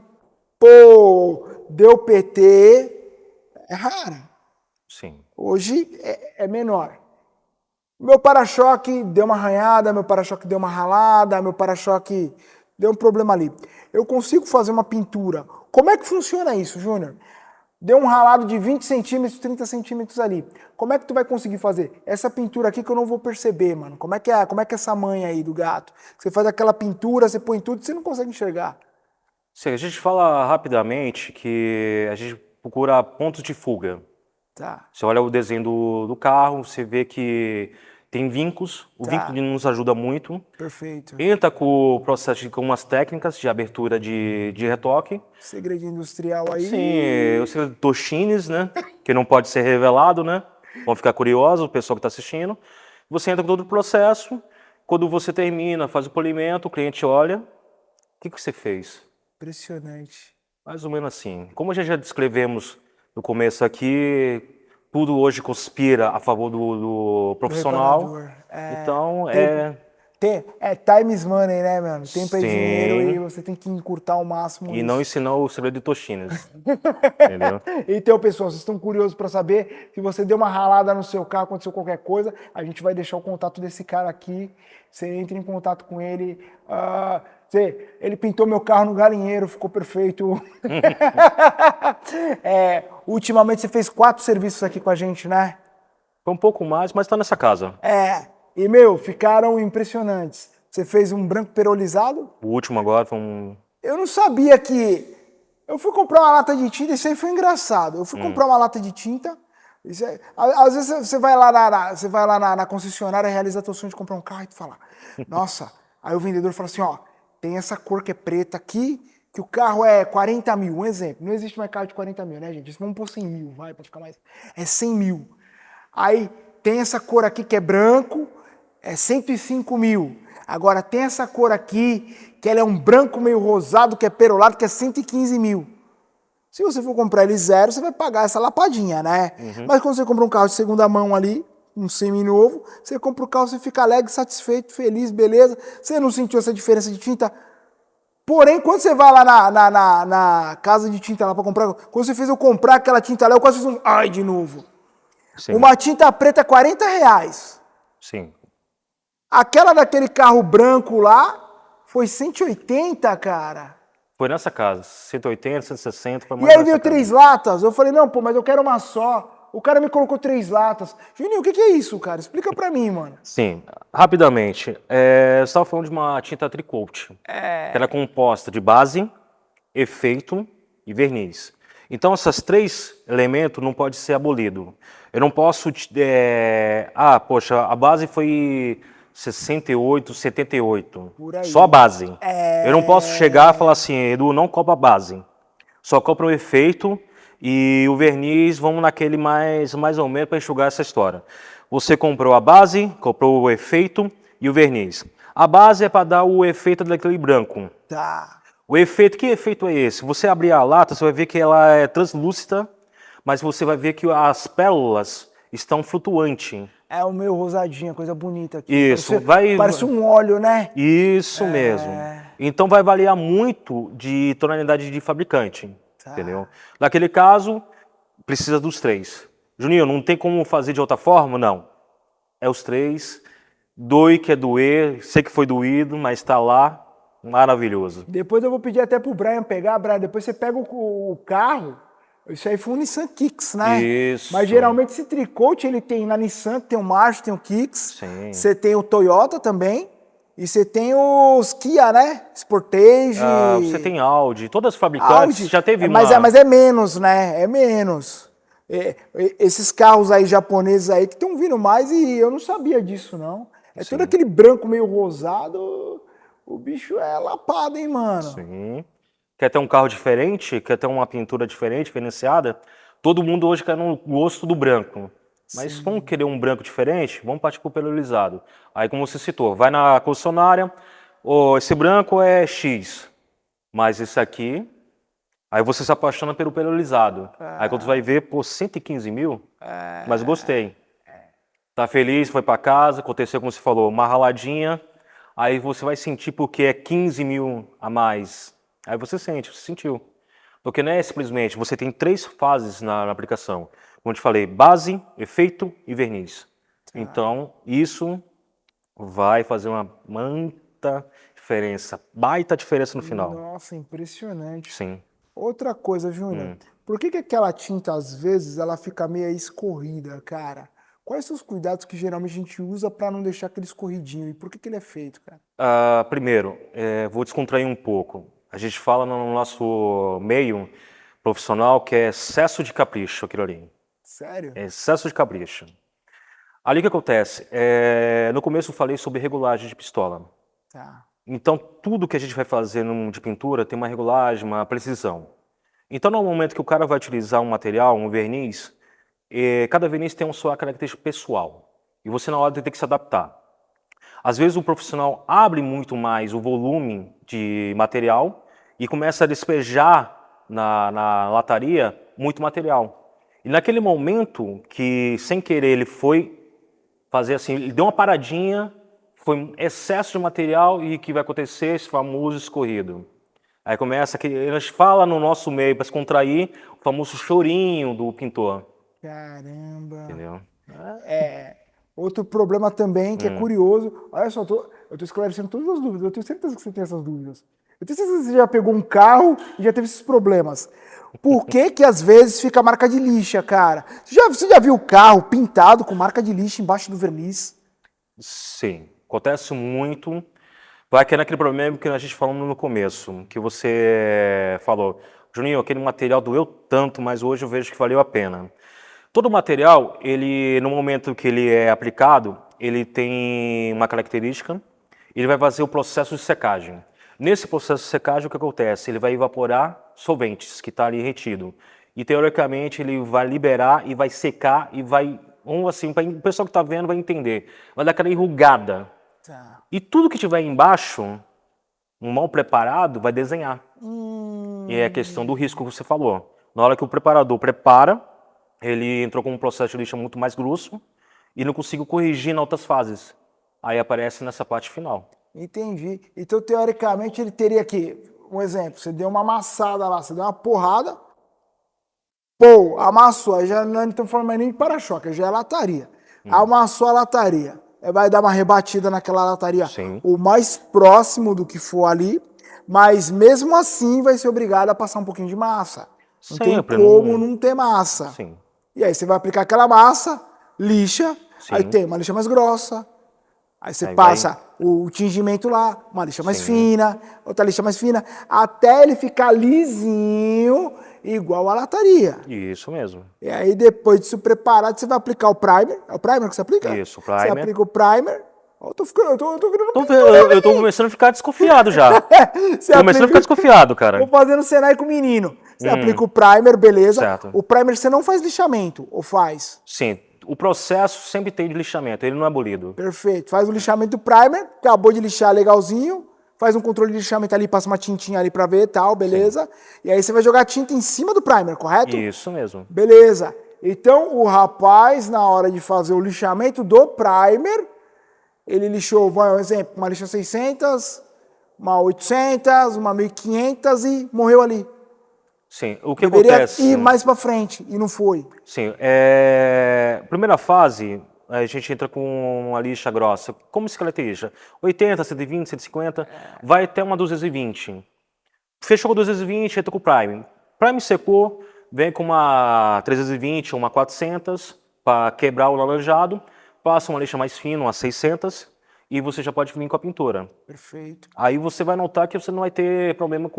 pô, deu PT, é rara. Sim. Hoje é menor. Meu para-choque deu uma arranhada, meu para-choque deu uma ralada, meu para-choque deu um problema ali. Eu consigo fazer uma pintura. Como é que funciona isso, Júnior? Deu um ralado de 20 centímetros, 30 centímetros ali. Como é que tu vai conseguir fazer? Essa pintura aqui que eu não vou perceber, mano. Como é que é essa manha aí do gato? Você faz aquela pintura, você põe tudo, você não consegue enxergar. Sim, a gente fala rapidamente que a gente procura pontos de fuga. Tá. Você olha o desenho do carro, você vê que tem vincos, o vínculo nos ajuda muito. Perfeito. Entra com o processo com umas técnicas de abertura de retoque. Segredo industrial aí. Sim, o segredo Toshines, né? Que não pode ser revelado, né? Vão ficar curiosos, o pessoal que está assistindo. Você entra com todo o processo. Quando você termina, faz o polimento, o cliente olha. O que você fez? Impressionante. Mais ou menos assim. Como a gente já descrevemos no começo aqui, tudo hoje conspira a favor do profissional. Então, time is money, né, mano? Tempo é Sim. dinheiro e você tem que encurtar ao máximo E isso. não ensinou o segredo de Toshines. Entendeu? Então, pessoal, vocês estão curiosos para saber se você deu uma ralada no seu carro, aconteceu qualquer coisa, a gente vai deixar o contato desse cara aqui. Você entra em contato com ele. Ele pintou meu carro no galinheiro, ficou perfeito. Ultimamente você fez 4 serviços aqui com a gente, né? Foi um pouco mais, mas está nessa casa. E, ficaram impressionantes. Você fez um branco perolizado? O último agora foi um... Eu não sabia que... Eu fui comprar uma lata de tinta, isso aí foi engraçado. Eu fui comprar uma lata de tinta, às vezes você vai lá na concessionária, realiza teu sonho de comprar um carro e tu fala, nossa, aí o vendedor fala assim, ó, tem essa cor que é preta aqui, que o carro é 40 mil, um exemplo. Não existe mais carro de 40 mil, né, gente? Vamos pôr 100 mil, vai, pra ficar mais... É 100 mil. Aí tem essa cor aqui que é branco, é 105 mil. Agora tem essa cor aqui, que ela é um branco meio rosado, que é perolado, que é 115 mil. Se você for comprar ele zero, você vai pagar essa lapadinha, né? Mas quando você compra um carro de segunda mão ali, um semi-novo, você compra o carro, você fica alegre, satisfeito, feliz, beleza. Você não sentiu essa diferença de tinta? Porém, quando você vai lá na casa de tinta lá para comprar, quando você fez eu comprar aquela tinta lá, eu quase fiz um ai de novo. Sim. Uma tinta preta, R$40. Sim. Aquela daquele carro branco lá foi 180, cara. Foi nessa casa, 180, 160, foi mais. E aí veio 3 latas. Eu falei, não, pô, mas eu quero uma só. O cara me colocou 3 latas. Juninho, o que é isso, cara? Explica pra mim, mano. Sim, rapidamente. Você estava falando de uma tinta tricoat. Que ela é composta de base, efeito e verniz. Então, esses 3 elementos não podem ser abolidos. Eu não posso... poxa, a base foi 68, 78. Só a base. Eu não posso chegar e falar assim, Edu, não compra a base. Só compra o efeito e o verniz, vamos naquele mais ou menos para enxugar essa história. Você comprou a base, comprou o efeito e o verniz. A base é para dar o efeito daquele branco. Tá. O efeito, que efeito é esse? Você abrir a lata, você vai ver que ela é translúcida, mas você vai ver que as pérolas estão flutuantes. É o meu rosadinho, coisa bonita aqui. Isso, parece um óleo, né? Isso mesmo. Então vai variar muito de tonalidade de fabricante, entendeu? Naquele caso, precisa dos 3. Juninho, não tem como fazer de outra forma? Não. É os 3. Doe que é doer, sei que foi doído, mas está lá, maravilhoso. Depois eu vou pedir até pro Brian pegar, Brian, depois você pega o carro. Isso aí foi um Nissan Kicks, né? Isso. Mas geralmente esse tricoat ele tem na Nissan, tem o March, tem o Kicks. Sim. Você tem o Toyota também. E você tem os Kia, né? Sportage. Você tem Audi, todas as fabricantes. Audi. Já teve mas é menos, né? É menos. Esses carros aí japoneses aí que estão vindo mais e eu não sabia disso, não. É Sim. todo aquele branco meio rosado, o bicho é lapado, hein, mano? Sim. Quer ter um carro diferente, quer ter uma pintura diferente, diferenciada, todo mundo hoje quer no gosto do branco. Mas Sim. vamos querer um branco diferente? Vamos partir para o pelarizado. Aí, como você citou, vai na concessionária, esse branco é X, mas esse aqui... Aí você se apaixona pelo pelarizado. Aí quando você vai ver, pô, 115 mil, mas gostei. Tá feliz, foi para casa, aconteceu como você falou, uma raladinha, aí você vai sentir porque é 15 mil a mais. Aí você sente, você sentiu. Porque não é simplesmente, você tem 3 fases na aplicação. Como eu te falei, base, efeito e verniz. Então, isso vai fazer uma baita diferença no final. Nossa, impressionante. Sim. Outra coisa, Júnior, por que aquela tinta, às vezes, ela fica meio escorrida, cara? Quais são os cuidados que geralmente a gente usa para não deixar aquele escorridinho? E por que ele é feito, cara? Primeiro, vou descontrair um pouco. A gente fala no nosso meio profissional que é excesso de capricho aquilo ali. Sério? É excesso de capricho. Ali o que acontece? No começo eu falei sobre regulagem de pistola. Tá. Então, tudo que a gente vai fazer de pintura tem uma regulagem, uma precisão. Então, no momento que o cara vai utilizar um material, um verniz, cada verniz tem uma sua característica pessoal. E você, na hora, tem que se adaptar. Às vezes, o profissional abre muito mais o volume de material e começa a despejar na lataria muito material. E naquele momento que, sem querer, ele foi fazer assim, ele deu uma paradinha, foi um excesso de material e que vai acontecer esse famoso escorrido. Aí começa que a gente fala no nosso meio para se contrair o famoso chorinho do pintor, Caramba. entendeu? Outro problema também que é curioso. Olha só, eu tô esclarecendo todas as dúvidas. Eu tenho certeza que você tem essas dúvidas. Eu tenho certeza que você já pegou um carro e já teve esses problemas. Por que que às vezes fica marca de lixa, cara? Você já viu o carro pintado com marca de lixa embaixo do verniz? Sim, acontece muito. Vai que é naquele problema que a gente falou no começo, que você falou, Juninho, aquele material doeu tanto, mas hoje eu vejo que valeu a pena. Todo material, ele no momento que ele é aplicado, ele tem uma característica, ele vai fazer o processo de secagem. Nesse processo de secagem, o que acontece? Ele vai evaporar solventes que está ali retido. E teoricamente ele vai liberar e vai secar e vai, assim, o pessoal que está vendo vai entender, vai dar aquela enrugada. Tá. E tudo que tiver embaixo, um mal preparado, vai desenhar. E é a questão do risco que você falou. Na hora que o preparador prepara, ele entrou com um processo de lixa muito mais grosso e não conseguiu corrigir em outras fases. Aí aparece nessa parte final. Entendi. Então, teoricamente, ele teria que, um exemplo, você deu uma amassada lá, você deu uma porrada, pô, amassou, aí já não estamos falando mais nem de para-choque, já é lataria. Amassou a lataria, aí vai dar uma rebatida naquela lataria Sim. o mais próximo do que for ali, mas mesmo assim vai ser obrigado a passar um pouquinho de massa. Não tem Sempre, como não ter massa. Sim. E aí você vai aplicar aquela massa, lixa, aí Sim. tem uma lixa mais grossa, aí você Aí passa o tingimento lá, uma lixa mais Sim. fina, outra lixa mais fina, até ele ficar lisinho, igual a lataria. Isso mesmo. E aí depois disso preparado, você vai aplicar o primer. É o primer que você aplica? Isso, o Você primer. aplica o primer. Ó, eu tô virando Eu tô começando a ficar desconfiado já. Você Tô começando a ficar desconfiado, cara. Vou fazendo Senai com o menino. Você aplica o primer, beleza. Certo. O primer você não faz lixamento, ou faz? Sim, o processo sempre tem de lixamento, ele não é abolido. Perfeito. Faz o lixamento do primer, acabou de lixar legalzinho, faz um controle de lixamento ali, passa uma tintinha ali pra ver e tal, beleza. E aí você vai jogar tinta em cima do primer, correto? Isso mesmo. Beleza. Então o rapaz, na hora de fazer o lixamento do primer, ele lixou, vai um exemplo, uma lixa 600, uma 800, uma 1500 e morreu ali. Sim, o que Deveria acontece? ir mais pra frente e não foi. Sim, primeira fase, a gente entra com uma lixa grossa. Como se caracteriza? 80, 120, 150, vai até uma 220. Fechou com 220, entra com o Prime. Prime secou, vem com uma 320 ou uma 400 para quebrar o laranjado, passa uma lixa mais fina, uma 600, e você já pode vir com a pintura. Perfeito. Aí você vai notar que você não vai ter problema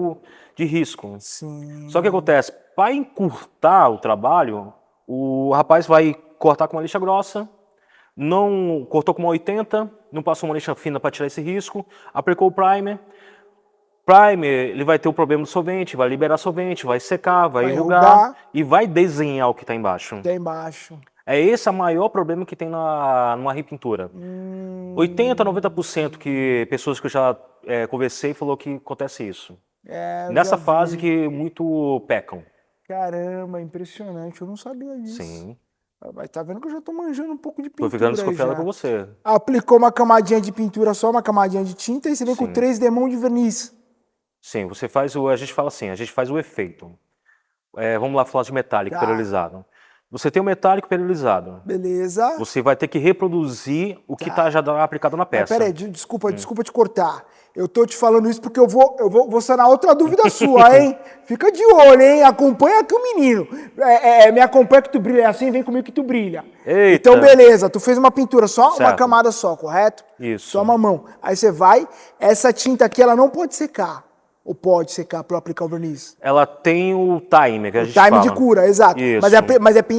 de risco. Sim. Só que acontece, para encurtar o trabalho, O rapaz vai cortar com uma lixa grossa, não cortou com uma 80, não passou uma lixa fina para tirar esse risco, aplicou o primer. Primer, ele vai ter o problema do solvente, vai liberar solvente, vai secar, vai Vai enrugar enrugar. e vai desenhar o que está embaixo. Até embaixo. É esse o maior problema que tem numa repintura. 80, 90% que pessoas que eu já conversei falou que acontece isso. Eu Nessa já fase vi. que muito pecam. Caramba, impressionante. Eu não sabia disso. Sim. Mas tá vendo que eu já tô manjando um pouco de Tô pintura ficando aí desconfiada já. com você. Aplicou uma camadinha de pintura só, uma camadinha de tinta, e você vem com Sim. 3 mãos de verniz. Sim, você faz a gente fala assim, a gente faz o efeito. Vamos lá falar de metálico Tá. perolizado. Você tem o metálico perolizado. Beleza. Você vai ter que reproduzir o que está já aplicado na Mas peça. peraí, desculpa te cortar. Eu tô te falando isso porque eu vou sanar outra dúvida sua, hein? Fica de olho, hein? Acompanha aqui o menino. Me acompanha que tu brilha. É assim, vem comigo que tu brilha. Eita. Então, beleza. Tu fez uma pintura só, uma Certo. camada só, correto? Isso. Só uma mão. Aí você vai, essa tinta aqui, ela não pode secar. Ou pode secar para aplicar o verniz? Ela tem o timer que a O gente time fala. de cura, exato. Isso.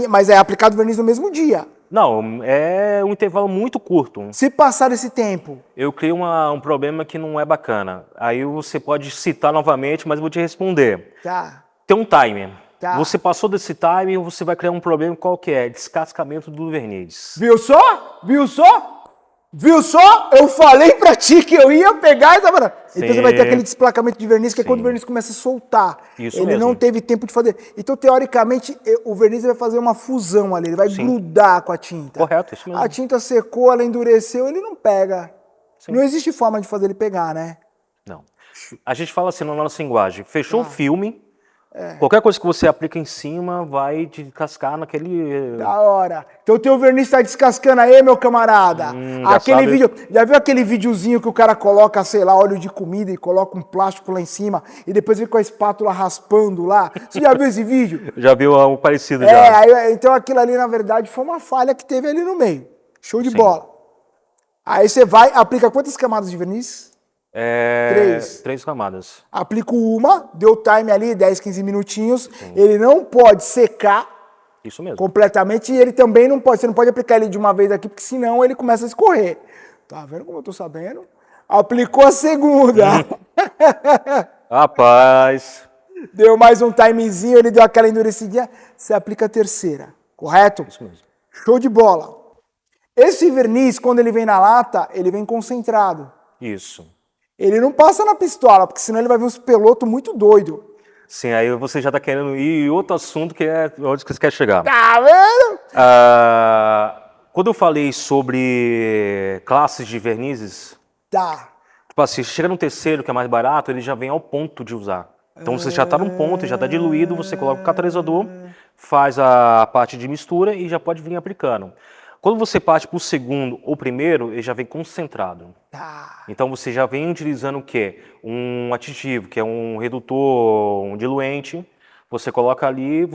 Mas é aplicado o verniz no mesmo dia. Não, é um intervalo muito curto. Se passar esse tempo, Eu criei um problema que não é bacana. Aí você pode citar novamente, mas eu vou te responder. tá? Tem um timer. Tá. Você passou desse timer, você vai criar um problema qual que é? Descascamento do verniz. Viu só? Viu só? Viu só? Eu falei pra ti que eu ia pegar essa parada. Então você vai ter aquele desplacamento de verniz, que é quando o verniz começa a soltar. Isso ele mesmo. não teve tempo de fazer. Então, teoricamente, o verniz vai fazer uma fusão ali, ele vai grudar com a tinta. Correto, isso mesmo. A tinta secou, ela endureceu, ele não pega. Sim. Não existe forma de fazer ele pegar, né? Não. A gente fala assim na nossa linguagem, fechou o filme, qualquer coisa que você aplica em cima vai descascar naquele... Da hora. Então o teu verniz tá descascando aí, meu camarada. já Aquele sabe. vídeo, já viu aquele videozinho que o cara coloca, sei lá, óleo de comida e coloca um plástico lá em cima e depois vem com a espátula raspando lá? Você já viu esse vídeo? Já viu algo parecido já. Então aquilo ali na verdade foi uma falha que teve ali no meio. Show de bola. Aí você vai, aplica quantas camadas de verniz? 3 camadas. Aplico uma, deu time ali, 10, 15 minutinhos. Ele não pode secar Isso mesmo. completamente, e ele também não pode, você não pode aplicar ele de uma vez aqui, porque senão ele começa a escorrer. Tá vendo como eu tô sabendo? Aplicou a segunda. Rapaz. Deu mais um timezinho, ele deu aquela endurecidinha, você aplica a terceira, correto? Isso mesmo. Show de bola. Esse verniz, quando ele vem na lata, ele vem concentrado. Isso. Ele não passa na pistola, porque senão ele vai ver uns pelotos muito doido. Sim, aí você já tá querendo ir em outro assunto que é onde você quer chegar. Tá vendo? Quando eu falei sobre classes de vernizes, Tá. tipo assim, chega no terceiro, que é mais barato, ele já vem ao ponto de usar. Então você já está num ponto, já está diluído, você coloca o catalisador, faz a parte de mistura e já pode vir aplicando. Quando você parte para o segundo ou primeiro, ele já vem concentrado. Tá. Então você já vem utilizando o quê? Um aditivo, que é um redutor, um diluente. Você coloca ali,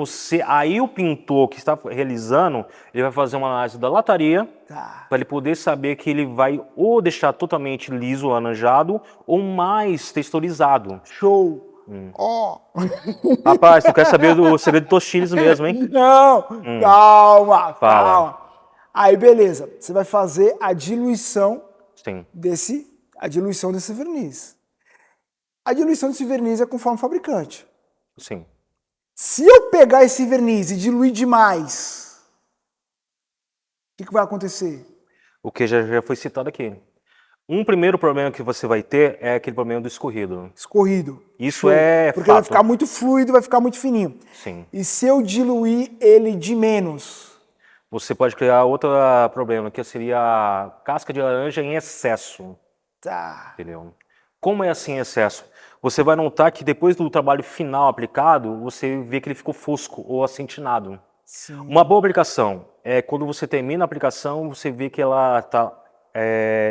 aí o pintor que está realizando, ele vai fazer uma análise da lataria, Tá. para ele poder saber que ele vai ou deixar totalmente liso, laranjado, ou mais texturizado. Show. Ó. Rapaz, tu quer saber do segredo do Tostiles mesmo, hein? Não, calma, Fala. calma. Aí, beleza. Você vai fazer a diluição Sim, desse verniz. A diluição desse verniz é conforme o fabricante. sim. Se eu pegar esse verniz e diluir demais, o que vai acontecer? O que já foi citado aqui. Um primeiro problema que você vai ter é aquele problema do escorrido. Escorrido. Isso Show. é Porque vai fato. ficar muito fluido, vai ficar muito fininho. Sim. E se eu diluir ele de menos? Você pode criar outro problema, que seria a casca de laranja em excesso. Tá. Entendeu? Como é assim em excesso? Você vai notar que depois do trabalho final aplicado, você vê que ele ficou fosco ou acentinado. Sim. Uma boa aplicação é quando você termina a aplicação, você vê que ela está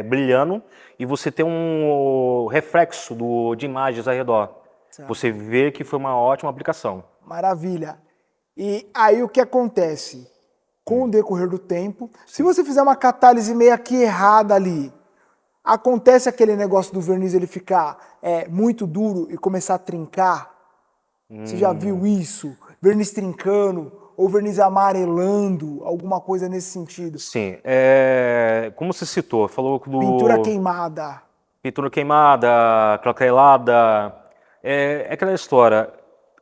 brilhando e você tem um reflexo de imagens ao redor. Tá. Você vê que foi uma ótima aplicação. Maravilha. E aí o que acontece? Com o decorrer do tempo, se você fizer uma catálise meio que errada ali, acontece aquele negócio do verniz ele ficar muito duro e começar a trincar. Você já viu isso? Verniz trincando, ou verniz amarelando, alguma coisa nesse sentido. Sim, como você citou, falou do Pintura queimada. pintura queimada, craquelada, é aquela história,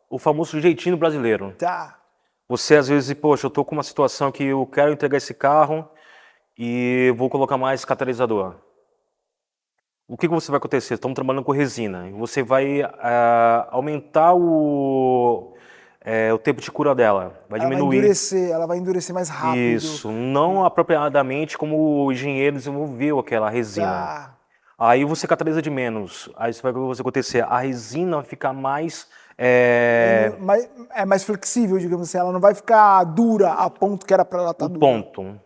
o famoso jeitinho brasileiro. Tá. Você às vezes, poxa, eu tô com uma situação que eu quero entregar esse carro e vou colocar mais catalisador. O que você vai acontecer? Estamos trabalhando com resina. E você vai aumentar o tempo de cura dela. Vai diminuir. Ela vai endurecer mais rápido. Isso. Não apropriadamente como o engenheiro desenvolveu aquela resina. Tá. Aí você catalisa de menos. Aí você vai acontecer. A resina vai ficar mais... É mais flexível, digamos assim. Ela não vai ficar dura a ponto que era para ela estar dura. ponto.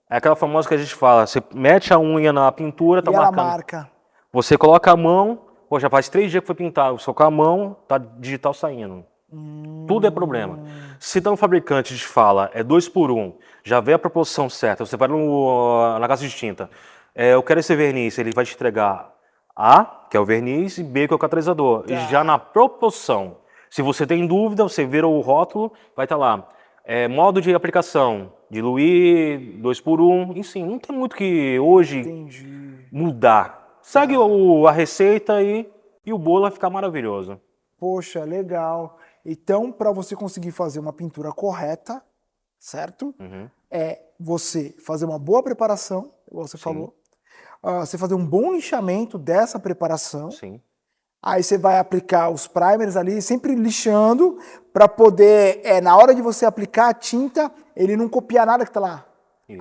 É aquela famosa que a gente fala. Você mete a unha na pintura, tá E ela marcando. marca. Você coloca a mão, pô, já faz 3 dias que foi pintado, só com a mão, tá digital saindo. Tudo é problema. Se tá no fabricante te fala, é 2 por 1, já vê a proporção certa, você vai na casa de tinta, eu quero esse verniz, ele vai te entregar A, que é o verniz, e B, que é o catalisador. E já na proporção. Se você tem dúvida, você vira o rótulo, vai estar lá. Modo de aplicação, diluir, 2 por 1, e sim, não tem muito que hoje mudar. Segue a receita e o bolo vai ficar maravilhoso. Poxa, legal. Então, para você conseguir fazer uma pintura correta, certo? É você fazer uma boa preparação, igual você falou. Você fazer um bom lixamento dessa preparação. Sim. Aí você vai aplicar os primers ali, sempre lixando, para poder, na hora de você aplicar a tinta, ele não copiar nada que está lá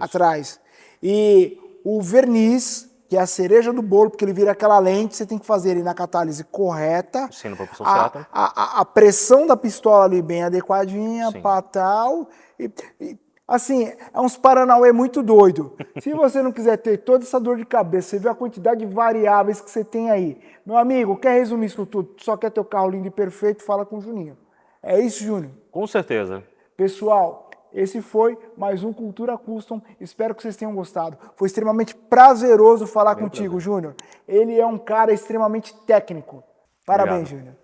atrás. E o verniz, que é a cereja do bolo, porque ele vira aquela lente, você tem que fazer ele na catálise correta. Sim, na proporção certa. A pressão da pistola ali bem adequadinha, para tal. Assim, é uns paranauê muito doido. Se você não quiser ter toda essa dor de cabeça, você vê a quantidade de variáveis que você tem aí. Meu amigo, quer resumir isso tudo? Só quer ter o carro lindo e perfeito? Fala com o Juninho. É isso, Júnior? Com certeza. Pessoal, esse foi mais um Cultura Custom. Espero que vocês tenham gostado. Foi extremamente prazeroso falar contigo, Júnior. Ele é um cara extremamente técnico. Parabéns, Júnior.